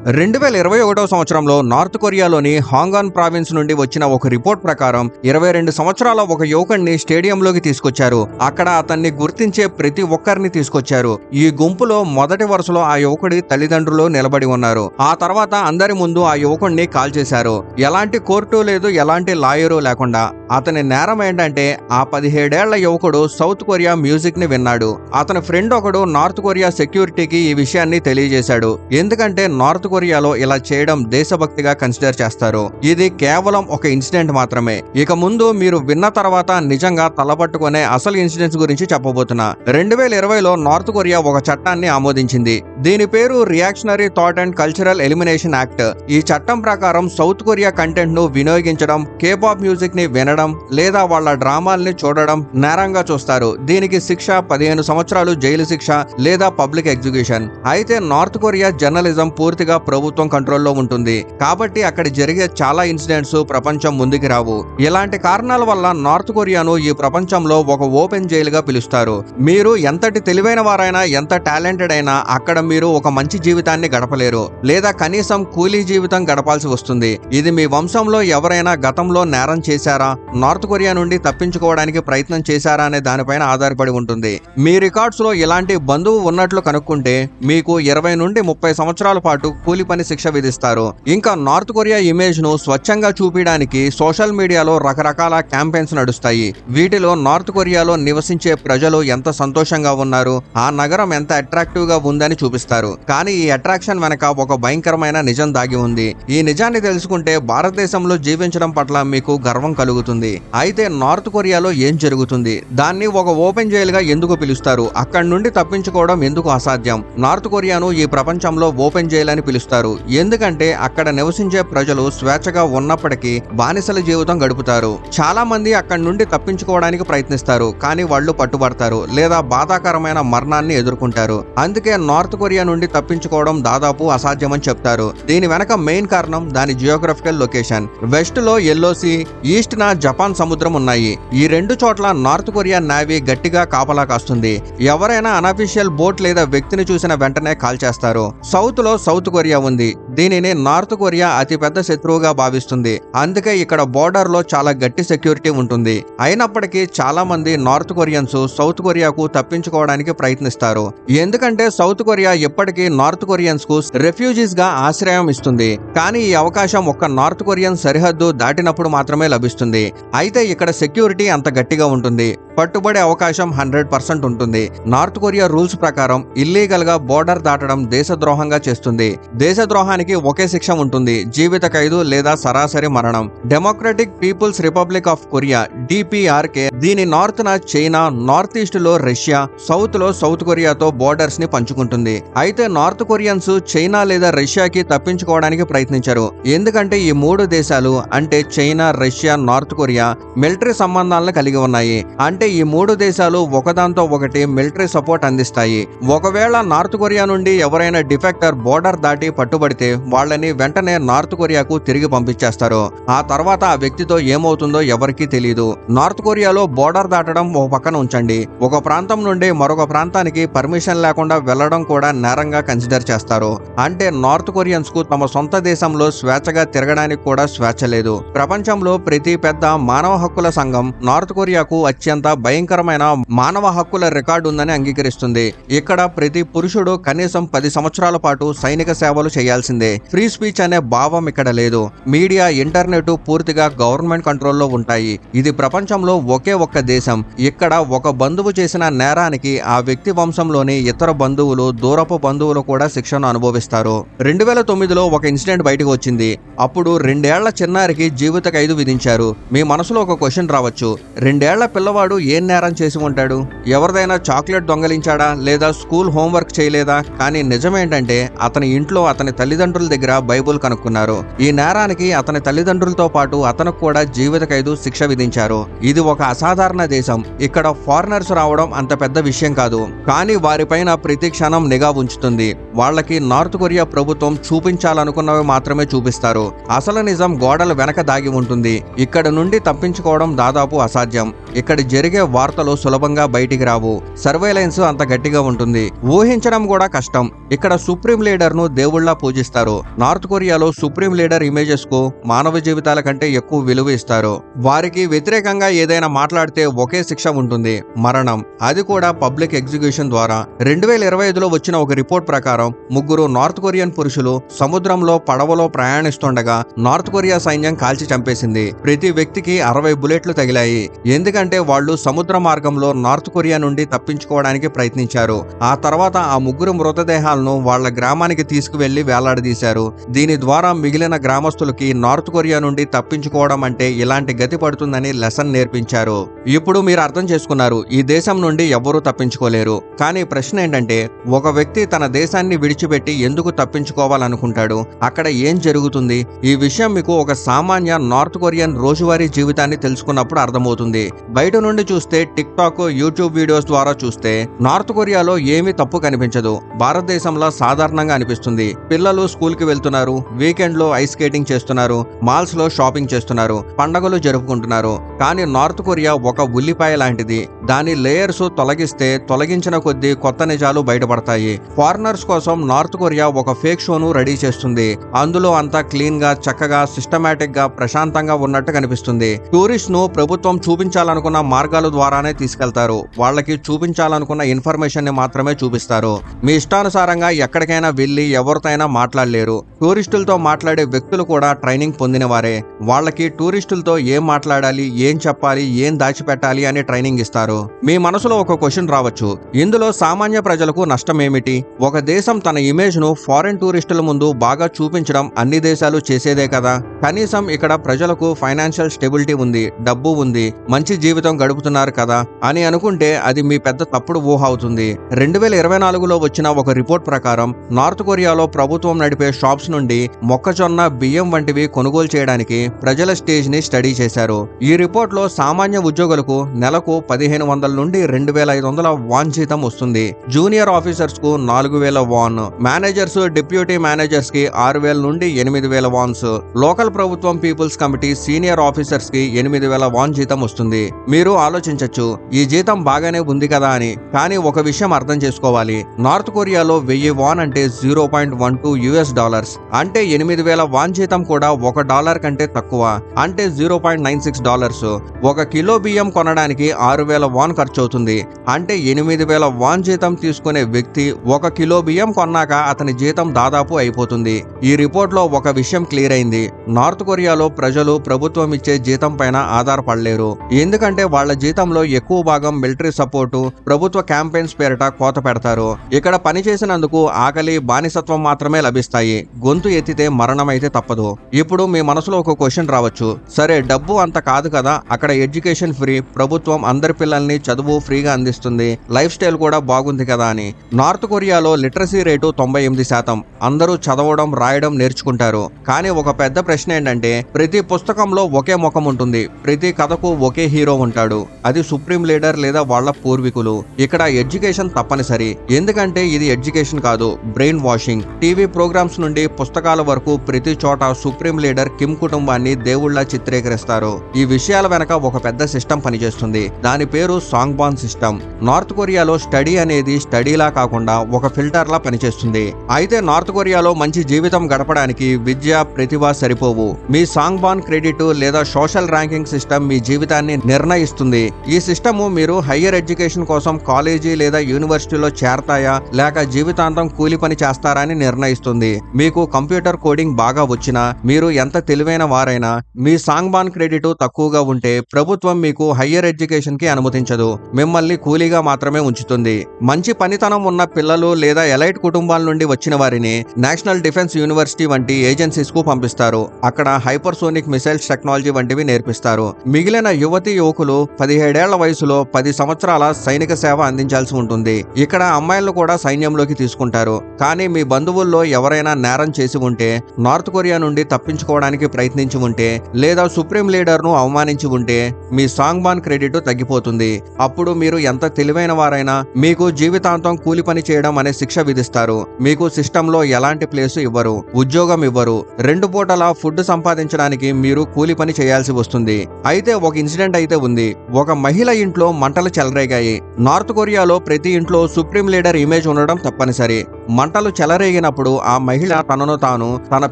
2021వ సంవత్సరంలో north కొరియాలోని హాంగాన్ province నుండి వచ్చిన ఒక రిపోర్ట్ ప్రకారం 22 సంవత్సరాల ఒక యువకుడిని స్టేడియంలోకి తీసుకొచ్చారు. అక్కడ అతన్ని గుర్తించే ప్రతి ఒక్కరిని తీసుకొచ్చారు. ఈ గుంపులో మొదటి వరుసలో ఆ యువకుడి తల్లిదండ్రులు నిలబడి ఉన్నారు. ఆ తర్వాత అందరి ముందు ఆ యువకుడిని కాల్ చేశారు. ఎలాంటి కోర్టు లేదు, ఎలాంటి లాయరు లేకుండా. అతని నేరం ఏంటంటే ఆ 17 ఏళ్ల యువకుడు సౌత్ కొరియా మ్యూజిక్ ని విన్నాడు. అతని ఫ్రెండ్ ఒకడు నార్త్ కొరియా సెక్యూరిటీకి ఈ విషయాన్ని తెలియజేశాడు. ఎందుకంటే నార్త్ కొరియాలో ఇలా చేయడం దేశభక్తిగా కన్సిడర్ చేస్తారు. ఇది కేవలం ఒక ఇన్సిడెంట్ మాత్రమే. ఇక ముందు మీరు విన్న తర్వాత నిజంగా తలపట్టుకునే అసలు ఇన్సిడెంట్స్ గురించి చెప్పబోతున్నా. 2020లో నార్త్ కొరియా ఒక చట్టాన్ని ఆమోదించింది. దీని పేరు reactionary thought and cultural elimination act. ఈ చట్టం ప్రకారం సౌత్ కొరియా కంటెంట్ ను వినియోగించడం, కేపాప్ మ్యూజిక్ ని వినడం లేదా వాళ్ళ డ్రామాల్ని చూడడం నేరంగా చూస్తారు. దీనికి శిక్ష 15 సంవత్సరాలు జైలు శిక్ష లేదా పబ్లిక్ ఎగ్జిక్యూషన్. అయితే నార్త్ కొరియా జర్నలిజం పూర్తిగా ప్రభుత్వం కంట్రోల్లో ఉంటుంది. కాబట్టి అక్కడ జరిగే చాలా ఇన్సిడెంట్స్ ప్రపంచం ముందుకు రావు. ఇలాంటి కారణాల వల్ల నార్త్ కొరియాను ఈ ప్రపంచంలో ఒక ఓపెన్ జైలుగా పిలుస్తారు. మీరు ఎంతటి తెలివైన వారైనా, ఎంత టాలెంటెడ్ అయినా అక్కడ మీరు ఒక మంచి జీవితాన్ని గడపలేరు, లేదా కనీసం కూలీ జీవితం గడపాల్సి వస్తుంది. ఇది మీ వంశంలో ఎవరైనా గతంలో నేరం చేశారా, నార్త్ కొరియా నుండి తప్పించుకోవడానికి ప్రయత్నం చేశారా అనే దానిపైన ఆధారపడి ఉంటుంది. మీ రికార్డ్స్ లో ఇలాంటి బంధువు ఉన్నట్లు కనుక్కుంటే మీకు 20 నుండి 30 సంవత్సరాల పాటు కూలి పని శిక్ష విధిస్తారు. ఇంకా నార్త్ కొరియా ఇమేజ్ ను స్వచ్ఛంగా చూపించడానికి సోషల్ మీడియాలో రకరకాల క్యాంపెయిన్స్ నడుస్తాయి. వీటిలో నార్త్ కొరియాలో నివసించే ప్రజలు ఎంత సంతోషంగా ఉన్నారు, ఆ నగరం ఎంత అట్రాక్టివ్ గా ఉందని చూపిస్తారు. కానీ ఈ అట్రాక్షన్ వెనక ఒక భయంకరమైన నిజం దాగి ఉంది. ఈ నిజాన్ని తెలుసుకుంటే భారతదేశంలో జీవించడం పట్ల మీకు గర్వం కలుగుతుంది. అయితే నార్త్ కొరియాలో ఏం జరుగుతుంది, దాన్ని ఒక ఓపెన్ జైలుగా ఎందుకు పిలుస్తారు, అక్కడి నుండి తప్పించుకోవడం ఎందుకు అసాధ్యం? నార్త్ కొరియాను ఈ ప్రపంచంలో ఓపెన్ జైలు అని పిలుస్తారు. ఎందుకంటే అక్కడ నివసించే ప్రజలు స్వేచ్ఛగా ఉన్నప్పటికీ బానిసల జీవితం గడుపుతారు. చాలా మంది అక్కడి నుండి తప్పించుకోవడానికి ప్రయత్నిస్తారు, కానీ వాళ్ళు పట్టుబడతారు లేదా బాధాకరమైన మరణాన్ని ఎదుర్కొంటారు. అందుకే నార్త్ కొరియా నుండి తప్పించుకోవడం దాదాపు అసాధ్యమని చెప్తారు. దీని వెనక మెయిన్ కారణం దాని జియోగ్రఫికల్ లొకేషన్. వెస్ట్ లో ఎల్లో సీ, ఈస్ట్ నా జపాన్ సముద్రం ఉన్నాయి. ఈ రెండు చోట్ల నార్త్ కొరియా నేవీ గట్టిగా కాపలా కాస్తుంది. ఎవరైనా అనఫిషియల్ బోట్ లేదా వ్యక్తిని చూసిన వెంటనే కాల్ చేస్తారు. సౌత్ లో సౌత్ కొరియా ఉంది. దీనిని నార్త్ కొరియా అతిపెద్ద శత్రువుగా భావిస్తుంది. అందుకే ఇక్కడ బోర్డర్ లో చాలా గట్టి సెక్యూరిటీ ఉంటుంది. అయినప్పటికీ చాలా మంది నార్త్ కొరియన్స్ సౌత్ కొరియాకు తప్పించుకోవడానికి ప్రయత్నిస్తారు. ఎందుకంటే సౌత్ కొరియా ఎప్పటికీ నార్త్ కొరియన్స్ కు రెఫ్యూజీస్ గా ఆశ్రయం ఇస్తుంది. కానీ ఈ అవకాశం ఒక్క నార్త్ కొరియన్ సరిహద్దు దాటినప్పుడు మాత్రమే లభిస్తుంది. అయితే ఇక్కడ సెక్యూరిటీ అంత గట్టిగా ఉంటుంది. పట్టుబడే అవకాశం 100% ఉంటుంది. నార్త్ కొరియా రూల్స్ ప్రకారం ఇల్లీగల్ గా బోర్డర్ దాటడం దేశద్రోహంగా చేస్తుంది. దేశద్రోహానికి ఒకే శిక్ష ఉంటుంది, జీవిత ఖైదు లేదా సరాసరి మరణం. Democratic People's Republic of Korea DPRK దీని నార్త్ న చైనా, నార్త్ ఈస్ట్ లో రష్యా, సౌత్ లో సౌత్ కొరియాతో బోర్డర్స్ ని పంచుకుంటుంది. అయితే నార్త్ కొరియన్స్ చైనా లేదా రష్యాకి తప్పించుకోవడానికి ప్రయత్నించరు. ఎందుకంటే ఈ మూడు దేశాలు అంటే China, Russia, north Korea military సంబంధాలను కలిగి ఉన్నాయి. అంటే ఈ మూడు దేశాలు ఒకదాంతో ఒకటి మిలిటరీ సపోర్ట్ అందిస్తాయి. ఒకవేళ నార్త్ కొరియా నుండి ఎవరైనా డిఫెక్టర్ బోర్డర్ దాటి పట్టుబడితే వాళ్ళని వెంటనే నార్త్ కొరియాకు తిరిగి పంపించేస్తారు. ఆ తర్వాత ఆ వ్యక్తితో ఏమవుతుందో ఎవరికీ తెలియదు. నార్త్ కొరియాలో బోర్డర్ దాటడం ఒక పక్కన ఉంచండి, ఒక ప్రాంతం నుండి మరొక ప్రాంతానికి పర్మిషన్ లేకుండా వెళ్లడం కూడా నేరంగా కన్సిడర్ చేస్తారు. అంటే నార్త్ కొరియన్స్ కు తమ సొంత దేశంలో స్వేచ్ఛగా తిరగడానికి కూడా స్వేచ్ఛ లేదు. ప్రపంచంలో ప్రతి పెద్ద మానవ హక్కుల సంఘం నార్త్ కొరియాకు అత్యంత భయంకరమైన మానవ హక్కుల రికార్డు ఉందని అంగీకరిస్తుంది. ఇక్కడ ప్రతి పురుషుడు కనీసం 10 సంవత్సరాల పాటు సైనిక సేవలు చేయాల్సిందే. ఫ్రీ స్పీచ్ అనే భావం ఇక్కడ లేదు. మీడియా, ఇంటర్నెట్ పూర్తిగా గవర్నమెంట్ కంట్రోల్లో ఉంటాయి. ఇది ప్రపంచంలో ఒకే ఒక్క దేశం. ఇక్కడ ఒక బంధువు చేసిన నేరానికి ఆ వ్యక్తి వంశంలోని ఇతర బంధువులు, దూరపు బంధువులు కూడా శిక్షను అనుభవిస్తారు. 2009లో ఒక ఇన్సిడెంట్ బయటకు వచ్చింది. అప్పుడు 2 ఏళ్ల చిన్నారికి జీవిత ఖైదు విధించారు. మీ మనసులో ఒక క్వశ్చన్ రావచ్చు, 2 ఏళ్ల పిల్లవాడు ఏం నేరం చేసి ఉంటాడు? ఎవరిదైనా చాక్లెట్ దొంగలించాడా లేదా స్కూల్ హోంవర్క్ చేయలేదా? కానీ నిజమేంటంటే అతని ఇంట్లో అతని తల్లిదండ్రుల దగ్గర బైబుల్ కనుక్కున్నారు. ఈ నేరానికి అతని తల్లిదండ్రులతో పాటు అతనికి కూడా జీవిత ఖైదు శిక్ష విధించారు. ఇది ఒక అసాధారణ దేశం. ఇక్కడ ఫారినర్స్ రావడం అంత పెద్ద విషయం కాదు, కానీ వారిపైన ప్రతి క్షణం నిఘా ఉంచుతుంది. వాళ్ళకి నార్త్ కొరియా ప్రభుత్వం చూపించాలనుకున్నవి మాత్రమే చూపిస్తారు. అసలు నిజం గోడల వెనక దాగి ఉంటుంది. ఇక్కడ నుండి తప్పించుకోవడం దాదాపు అసాధ్యం. ఇక్కడ జరిగే వార్తలు సులభంగా బయటికి రావు. సర్వేలెన్స్ అంత గట్టిగా ఉంటుంది. ఊహించడం కూడా కష్టం. ఇక్కడ సుప్రీం లీడర్ ను దేవుళ్లా పూజిస్తారు. ఇస్తారు. నార్త్ కొరియాలో సుప్రీం లీడర్ ఇమేజెస్ కు మానవ జీవితాల కంటే ఎక్కువ విలువ ఇస్తారు. వారికి వ్యతిరేకంగా ఏదైనా మాట్లాడితే ఒకే శిక్ష ఉంటుంది, మరణం. అది కూడా పబ్లిక్ ఎగ్జిక్యూషన్ ద్వారా. 2025లో వచ్చిన ఒక రిపోర్ట్ ప్రకారం 3 నార్త్ కొరియన్ పురుషులు సముద్రంలో పడవలో ప్రయాణిస్తుండగా నార్త్ కొరియా సైన్యం కాల్చి చంపేసింది. ప్రతి వ్యక్తికి 60 బుల్లెట్లు తగిలాయి. ఎందుకంటే వాళ్ళు సముద్ర మార్గంలో నార్త్ కొరియా నుండి తప్పించుకోవడానికి ప్రయత్నించారు. ఆ తర్వాత ఆ 3 మృతదేహాలను వాళ్ళ గ్రామానికి తీసుకువెళ్లి వేలాడదీశారు. దీని ద్వారా మిగిలిన గ్రామస్తులకి నార్త్ కొరియా నుండి తప్పించుకోవడం అంటే ఇలాంటి గతి పడుతుందని లెసన్ నేర్పించారు. ఇప్పుడు మీరు అర్థం చేసుకున్నారు, ఈ దేశం నుండి ఎవ్వరూ తప్పించుకోలేరు. కానీ ప్రశ్న ఏంటంటే, ఒక వ్యక్తి తన దేశాన్ని విడిచిపెట్టి ఎందుకు తప్పించుకోవాలనుకుంటాడు? అక్కడ ఏం జరుగుతుంది? ఈ విషయం మీకు ఒక సామాన్య నార్త్ కొరియన్ రోజువారీ జీవితాన్ని తెలుసుకున్నప్పుడు అర్థమవుతుంది. బయట నుండి చూస్తే, టిక్ టాక్, యూట్యూబ్ వీడియోస్ ద్వారా చూస్తే నార్త్ కొరియాలో ఏమీ తప్పు కనిపించదు. భారతదేశంలో సాధారణంగా అనిపిస్తుంది. పిల్లలు స్కూల్ కి వెళ్తున్నారు, వీకెండ్ లో ఐస్ స్కేటింగ్ చేస్తున్నారు, మాల్స్ లో షాపింగ్ చేస్తున్నారు, పండగలు జరుపుకుంటున్నారు. కానీ నార్త్ కొరియా ఒక ఉల్లిపాయ లాంటిది. దాని లేయర్స్ తొలగిస్తే తొలగించిన కొద్దీ కొత్త నిజాలు బయటపడతాయి. ఫారినర్స్ కోసం నార్త్ కొరియా ఒక ఫేక్ షోను రెడీ చేస్తుంది. అందులో అంతా క్లీన్ గా, చక్కగా, సిస్టమేటిక్ గా, ప్రశాంతంగా ఉన్నట్టు కనిపిస్తుంది. టూరిస్ట్ ను ప్రభుత్వం చూపించాలనుకున్న మార్గాల ద్వారానే తీసుకెళ్తారు. వాళ్ళకి చూపించాలనుకున్న ఇన్ఫర్మేషన్ ని మాత్రమే చూపిస్తారు. మీ ఇష్టానుసారంగా ఎక్కడికైనా వెళ్లి ఎవరితోనైనా మాట్లాడలేరు. టూరిస్టులతో మాట్లాడే వ్యక్తులు కూడా ట్రైనింగ్ పొందిన వారే. వాళ్ళకి టూరిస్టులతో ఏం మాట్లాడాలి, ఏం చెప్పాలి, ఏం దాచిపెట్టాలి అని ట్రైనింగ్ ఇస్తారు. మీ మనసులో ఒక క్వశ్చన్ రావచ్చు, ఇందులో సామాన్య ప్రజలకు నష్టం ఏమిటి? ఒక దేశం తన ఇమేజ్ ను ఫారెన్ టూరిస్టుల ముందు బాగా చూపించడం అన్ని దేశాలు చేసేదే కదా. కనీసం ఇక్కడ ప్రజలకు ఫైనాన్షియల్ స్టెబిలిటీ ఉంది, డబ్బు ఉంది, మంచి జీవితం గడుపుతున్నారు కదా అని అనుకుంటే అది మీ పెద్ద తప్పుడు ఊహ అవుతుంది. 2024లో వచ్చిన ఒక రిపోర్ట్ ప్రకారం నార్త్ కొరియాలో ప్రభుత్వం నడిపే షాప్స్ నుండి మొక్కజొన్న, బియ్యం వంటివి కొనుగోలు చేయడానికి ప్రజల స్టేజ్ ని స్టడీ చేశారు. ఈ రిపోర్ట్ లో సామాన్య ఉద్యోగులకు నెలకు 1500 నుండి 2500 వాన్ జీతం వస్తుంది. జూనియర్ ఆఫీసర్స్ కు 4000 వాన్, మేనేజర్స్, డిప్యూటీ మేనేజర్స్ కి 6000 నుండి 8000 వాన్స్, లోకల్ ప్రభుత్వం పీపుల్స్ కమిటీ సీనియర్ ఆఫీసర్స్ కి 8000 వాన్ జీతం వస్తుంది. మీరు ఆలోచించచ్చు, ఈ జీతం బాగానే ఉంది కదా అని. కానీ ఒక విషయం అర్థం చేసుకోవాలి, నార్త్ కొరియాలో 1000 వాన్ అంటే $0.12 అంటే 8000 వాన్ జీతం కూడా $1 కంటే తక్కువ, అంటే $0.96. 1 కిలో బియ్యం కొనడానికి 6000 వాన్ ఖర్చు అవుతుంది. అంటే 8000 వాన్ జీతం తీసుకునే వ్యక్తి 1 కిలో బియ్యం కొన్నాక అతని జీతం దాదాపు అయిపోతుంది. ఈ రిపోర్ట్ లో ఒక విషయం క్లియర్ అయింది, నార్త్ కొరియాలో ప్రజలు ప్రభుత్వం ఇచ్చే జీతం పైన ఆధారపడలేరు. ఎందుకంటే వాళ్ళ జీతంలో ఎక్కువ భాగం మిలిటరీ సపోర్టు, ప్రభుత్వ క్యాంపెయిన్స్ పేరిట కోత పెడతారు. ఇక్కడ పని చేసినందుకు ఆకలి, బానిసత్వం మాత్రమే లభిస్తాయి. గొంతు ఎత్తితే మరణం అయితే తప్పదు. ఇప్పుడు మీ మనసులో ఒక క్వశ్చన్ రావచ్చు, సరే డబ్బు అంత కాదు కదా, అక్కడ ఎడ్యుకేషన్ ఫ్రీ, ప్రభుత్వం అందరి పిల్లల్ని చదువు ఫ్రీగా అందిస్తుంది, లైఫ్ స్టైల్ కూడా బాగుంది కదా అని. నార్త్ కొరియాలో లిటరసీ రేటు 98%. అందరూ చదవడం, రాయడం నేర్చుకుంటారు. కానీ ఒక పెద్ద ప్రశ్న ఏంటంటే, ప్రతి పుస్తకంలో ఒకే ముఖం ఉంటుంది, ప్రతి కథకు ఒకే హీరో ఉంటాడు, అది సుప్రీం లీడర్ లేదా వాళ్ళ పూర్వీకులు. ఇక్కడ ఎడ్యుకేషన్ తప్పనిసరి, ఎందుకంటే ఇది ఎడ్యుకేషన్ కాదు, బ్రెయిన్ వాషింగ్. టీవీ ప్రోగ్రామ్స్ నుండి పుస్తకాల వరకు ప్రతి చోట సుప్రీం లీడర్ కిమ్ కుటుంబాన్ని దేవుళ్లా చిత్రీకరిస్తారు. ఈ విషయాల వెనక ఒక పెద్ద సిస్టమ్ పనిచేస్తుంది. దాని పేరు సాంగ్బాన్ సిస్టమ్. నార్త్ కొరియాలో స్టడీ అనేది స్టడీలా కాకుండా ఒక ఫిల్టర్ లా పనిచేస్తుంది. అయితే నార్త్ కొరియాలో మంచి జీవితం గడపడానికి విద్య, ప్రతిభ సరిపోవు. మీ సాంగ్బాన్ క్రెడిట్ లేదా సోషల్ ర్యాంకింగ్ సిస్టమ్ మీ జీవితాన్ని నిర్ణయిస్తుంది. ఈ సిస్టమ్ మీరు హయ్యర్ ఎడ్యుకేషన్ కోసం కాలేజీ లేదా యూనివర్సిటీలో చేరతాయా లేక జీవితాంతం కూలి పని చేస్తారా అని నిర్ణయిస్తుంది. మీకు కంప్యూటర్ కోడింగ్ బాగా వచ్చినా, మీరు ఎంత తెలివైన వారైనా, మీ సాంగ్బాన్ క్రెడిట్ తక్కువగా ఉంటే ప్రభుత్వం మీకు హయ్యర్ ఎడ్యుకేషన్ కి అనుమతించదు, మిమ్మల్ని కూలీగా మాత్రమే ఉంచుతుంది. మంచి పనితనం ఉన్న పిల్లలు లేదా ఎలైట్ కుటుంబాల నుండి వచ్చిన వారిని నేషనల్ డిఫెన్స్ యూనివర్సిటీ వంటి ఏజెన్సీస్ కు పంపిస్తారు. అక్కడ హైపర్సోనిక్ మిసైల్స్ టెక్నాలజీ వంటివి నేర్పిస్తారు. మిగిలిన యువతి యువకులు 17 ఏళ్ల వయసులో 10 సంవత్సరాల సైనిక సేవ అందించాల్సి ఉంటుంది. ఇక్కడ అమ్మాయిలను కూడా సైన్యంలోకి తీసుకుంటారు. కానీ మీ బంధువుల్లో ఎవరైనా నేరం చేసి ఉంటే, నార్త్ కొరియా నుండి తప్పించుకోవడానికి ప్రయత్నించి ఉంటే, లేదా సుప్రీం లీడర్ ను అవమానించి ఉంటే మీ సాంగ్బాన్ క్రెడిట్ తగ్గిపోతుంది. అప్పుడు మీరు ఎంత తెలివైన వారైనా మీకు జీవితాంతం కూలి పని చేయడం అనే శిక్ష విధిస్తారు. మీకు సిస్టమ్ లో ఎలాంటి ప్లేస్ ఇవ్వరు, ఉద్యోగం ఇవ్వరు. 2 పూటల ఫుడ్ సంపాదించడానికి మీరు కూలి పని చేయాల్సి వస్తుంది. అయితే ఒక ఇన్సిడెంట్ అయితే ఉంది. ఒక మహిళ ఇంట్లో మంటలు చెలరేగాయి. నార్త్ కొరియాలో ప్రతి ఇంట్లో సుప్రీం లీడర్ ఇమేజ్ ఉండడం తప్పనిసరి. మంటలు చెలరేగినప్పుడు ఆ మహిళ తనను తాను తన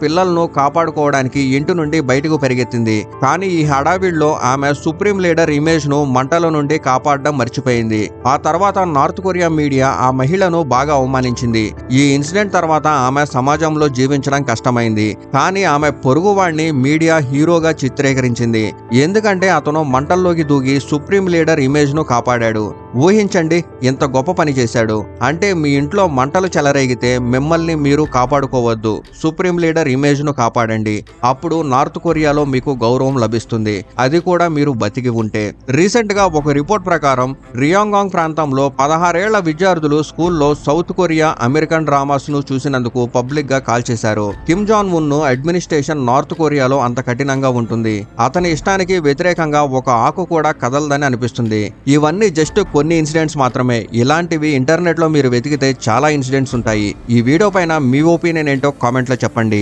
పిల్లలను కాపాడుకోవడానికి ఇంటి నుండి బయటకు పరిగెత్తింది. కానీ ఈ హడావిడిలో ఆమె సుప్రీం లీడర్ ఇమేజ్ ను మంటల నుండి కాపాడడం మర్చిపోయింది. ఆ తర్వాత నార్త్ కొరియా మీడియా ఆ మహిళను బాగా అవమానించింది. ఈ ఇన్సిడెంట్ తర్వాత ఆమె సమాజంలో జీవించడం కష్టమైంది. కానీ ఆమె పొరుగువాడిని మీడియా హీరోగా చిత్రీకరించింది. ఎందుకంటే అతను మంటల్లోకి దూకి సుప్రీం లీడర్ ఇమేజ్ ను కాపాడాడు. ఊహించండి, ఎంత గొప్ప పని చేశాడు. అంటే మీ ఇంట్లో మంటలు చెలరేగితే మిమ్మల్ని మీరు కాపాడుకోవద్దు, సుప్రీం లీడర్ ఇమేజ్ ను కాపాడండి. అప్పుడు నార్త్ కొరియాలో మీకు గౌరవం లభిస్తుంది, అది కూడా మీరు బతికి ఉంటే. రీసెంట్ గా ఒక రిపోర్ట్ ప్రకారం రియాంగాంగ్ ప్రాంతంలో 16 ఏళ్ల విద్యార్థులు స్కూల్లో సౌత్ కొరియా అమెరికన్ డ్రామాస్ ను చూసినందుకు పబ్లిక్ గా కాల్ చేశారు. కిమ్ జాన్ ఉన్ ను అడ్మినిస్ట్రేషన్ నార్త్ కొరియాలో అంత కఠినంగా ఉంటుంది. అతని ఇష్టానికి వ్యతిరేకంగా ఒక ఆకు కూడా కదలదని అనిపిస్తుంది. ఇవన్నీ జస్ట్ కొన్ని ఇన్సిడెంట్స్ మాత్రమే. ఇలాంటివి ఇంటర్నెట్ లో మీరు వెతికితే చాలా ఇన్సిడెంట్స్ ఉంటాయి. ఈ వీడియో పైన మీ ఒపీనియన్ ఏంటో కామెంట్లో చెప్పండి.